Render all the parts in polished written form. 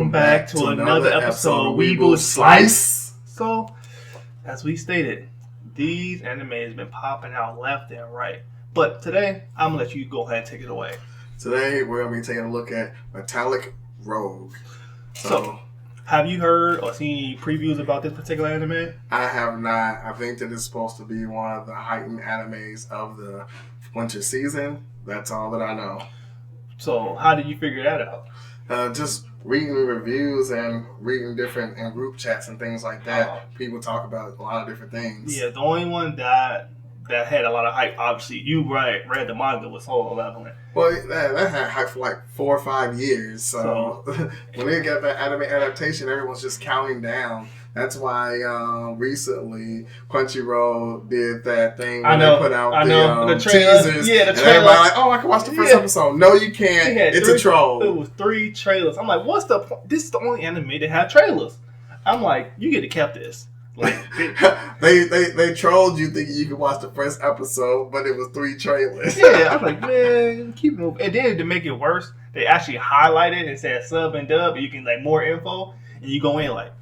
welcome back to another episode of Weeble Slice. So, as we stated, these animes been popping out left and right. But today, I'm going to let you go ahead and take it away. Today, we're going to be taking a look at Metallic Rogue. So, have you heard or seen previews about this particular anime? I have not. I think that it's supposed to be one of the heightened animes of the winter season. That's all that I know. So, how did you figure that out? Just reading reviews and reading different in group chats and things like that. People talk about a lot of different things. Yeah, the only one that had a lot of hype, obviously, you read the manga with Solo Leveling. Well, that had hype for like 4 or 5 years. So when they get that anime adaptation, everyone's just counting down. That's why recently Crunchyroll did that thing when they put out the teasers. Yeah, the trailer. And everybody like, oh, I can watch the first episode. No, you can't. It's a troll. It was 3 trailers. I'm like, what's the point? This is the only anime that had trailers. I'm like, you get to keep this. Like they trolled you thinking you could watch the first episode, but it was 3 trailers. Yeah, I was like, man, keep it moving. And then to make it worse, they actually highlighted and said sub and dub, and you can like more info, and you go in like,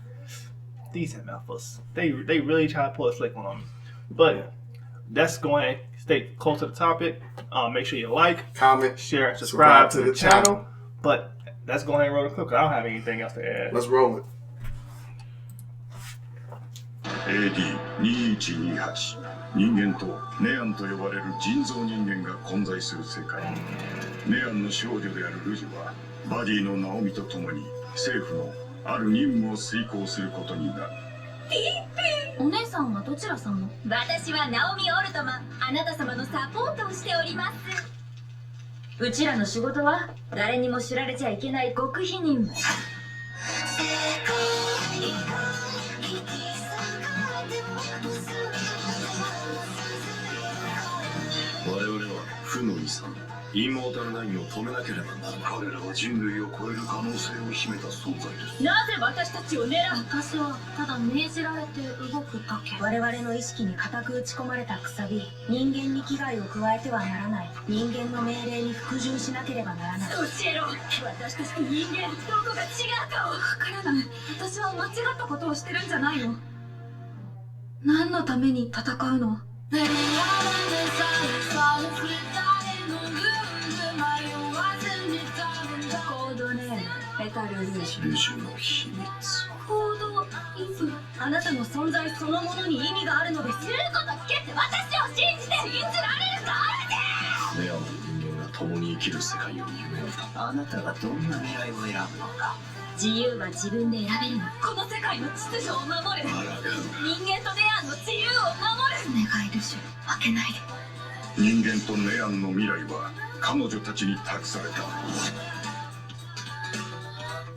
these MFers, they really try to pull a slick one on me. But that's going to stay close to the topic. Make sure you like, comment, share, and subscribe to the channel. But let's go ahead and roll the clip because I don't have anything else to add. Let's roll it. AD2128 人間とネアンと呼ばれる人造人間が混在する世界。ネアンの少女であるルジュはバディのナオミと共に政府のある任務を遂行することになる。お姉さんはどちら様？私はナオミ・オルトマン。あなた様のサポートをしております。うちらの仕事は誰にも知られちゃいけない極秘任務。我々は負の遺産インモータルナインを止めなければならない。彼らは人類を超える可能性を秘めた存在です。なぜ私たちを狙う？私はただ命じられて動くだけ。我々の意識に固く打ち込まれたくさび、人間に危害を加えてはならない。人間の命令に服従しなければならない。教えろ。私たちと人間どこが違うかを。わからない。私は間違ったことをしてるんじゃないの？何のために戦うの？コードネームメタルルージュ。ルジュの秘密。コードイズ。あなたの存在そのものに意味があるのです。言うこと聞けって私を信じて。信じられるかあれで。ネアの人間が共に生きる世界を夢見た。あなたがどんな未来を選ぶのか。自由は自分で選べるの。この世界の秩序を守る。人間とネアンの自由を守る。お願いルシュ、負けないで。人間とネアンの未来は彼女たちに託された。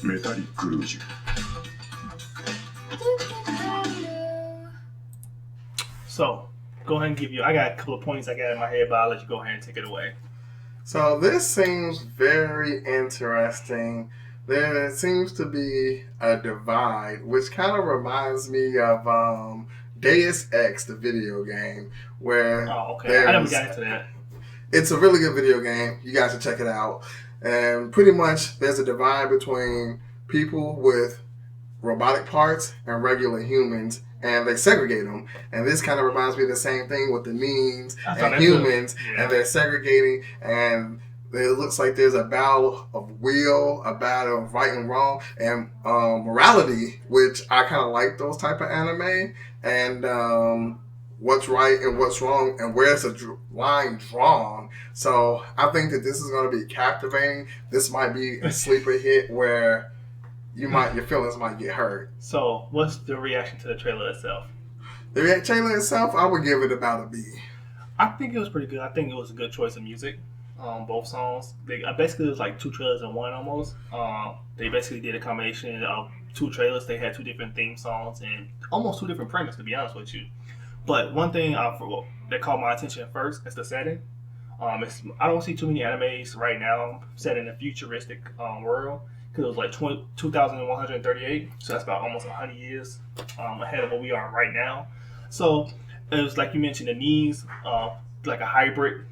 メタリックルージュ。So, go ahead and give you. I got a couple of points I got in my head, but I'll let you go ahead and take it away. So this seems very interesting. There seems to be a divide, which kind of reminds me of Deus Ex, the video game, where I never got into that. It's a really good video game. You guys should check it out. And pretty much there's a divide between people with robotic parts and regular humans, and they segregate them. And this kind of reminds me of the same thing with the means and humans, and they're segregating, and it looks like there's a battle of will, a battle of right and wrong, and morality, which I kind of like those type of anime, and what's right and what's wrong, and where's the line drawn. So I think that this is going to be captivating. This might be a sleeper hit where your feelings might get hurt. So what's the reaction to the trailer itself? The trailer itself, I would give it about a B. I think it was pretty good. I think it was a good choice of music. Both songs. Basically, it was like 2 trailers in one almost. They basically did a combination of 2 trailers. They had 2 different theme songs and almost 2 different premises, to be honest with you. But one thing that caught my attention first is the setting. I don't see too many animes right now set in a futuristic world, because it was like 2138, so that's about almost 100 years ahead of what we are right now. So it was like you mentioned, the needs, like a hybrid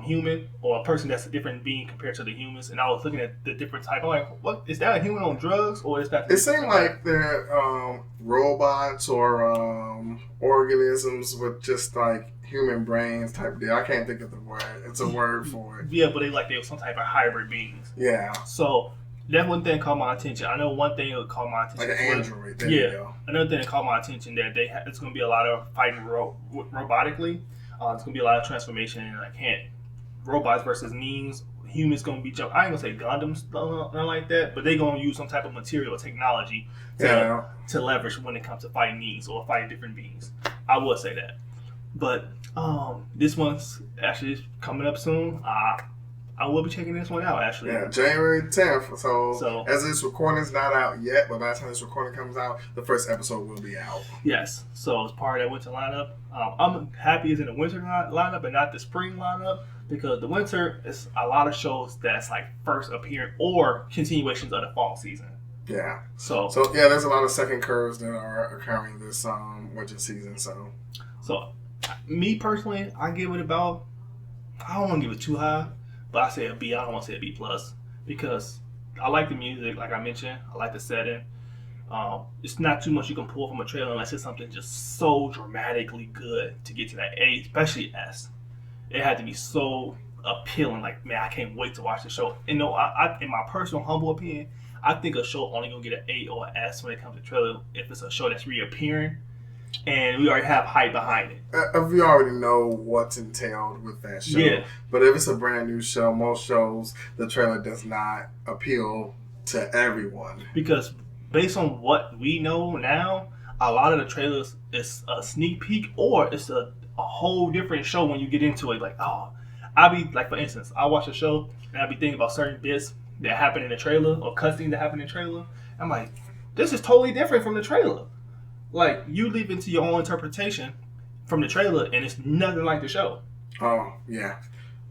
human or a person that's a different being compared to the humans, and I was looking at the different type. I'm like, what is that? A human on drugs, or is that? It seemed like they're robots or organisms with just like human brains type deal. I can't think of the word. It's a word for it. Yeah, but they were some type of hybrid beings. Yeah. So that one thing caught my attention. I know one thing that caught my attention. Like an android. There you go. Another thing that caught my attention that it's going to be a lot of fighting robotically. It's going to be a lot of transformation, and I can't. Robots versus humans going to be jump. I ain't going to say Gundams, nothing like that, but they're going to use some type of material or technology to leverage when it comes to fighting needs or fighting different beings. I would say that. But this one's actually coming up soon. I will be checking this one out, actually. Yeah, January 10th. So as this recording is not out yet, but by the time this recording comes out, the first episode will be out. Yes. So it's part of that winter lineup. I'm happy it's in the winter lineup and not the spring lineup, because the winter is a lot of shows that's like first appearing or continuations of the fall season. Yeah. So yeah, there's a lot of second curves that are occurring this winter season. So me personally, I give it about, I don't want to give it too high, but I say a B. I don't want to say a B plus, because I like the music, like I mentioned. I like the setting. It's not too much you can pull from a trailer unless it's something just so dramatically good to get to that A, especially S. It had to be so appealing. Like, man, I can't wait to watch the show. And no, I in my personal humble opinion, I think a show only gonna get an A or an S when it comes to trailer if it's a show that's reappearing and we already have hype behind it. If we already know what's entailed with that show. Yeah. But if it's a brand new show, most shows, the trailer does not appeal to everyone. Because based on what we know now, a lot of the trailers is a sneak peek, or it's a whole different show when you get into it. Like, I'll be, like, for instance, I watch a show and I'll be thinking about certain bits that happen in the trailer or cutscenes that happen in the trailer. I'm like, this is totally different from the trailer. Like, you leave into your own interpretation from the trailer, and it's nothing like the show. Oh, yeah.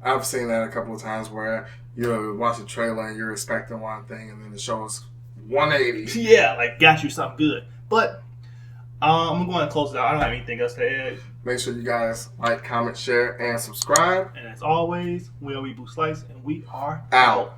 I've seen that a couple of times where you watch a trailer and you're expecting one thing, and then the show is 180. Yeah, like, got you something good. But I'm going to close it out. I don't have anything else to add. Make sure you guys like, comment, share, and subscribe. And as always, we are We Boo Slice, and we are out.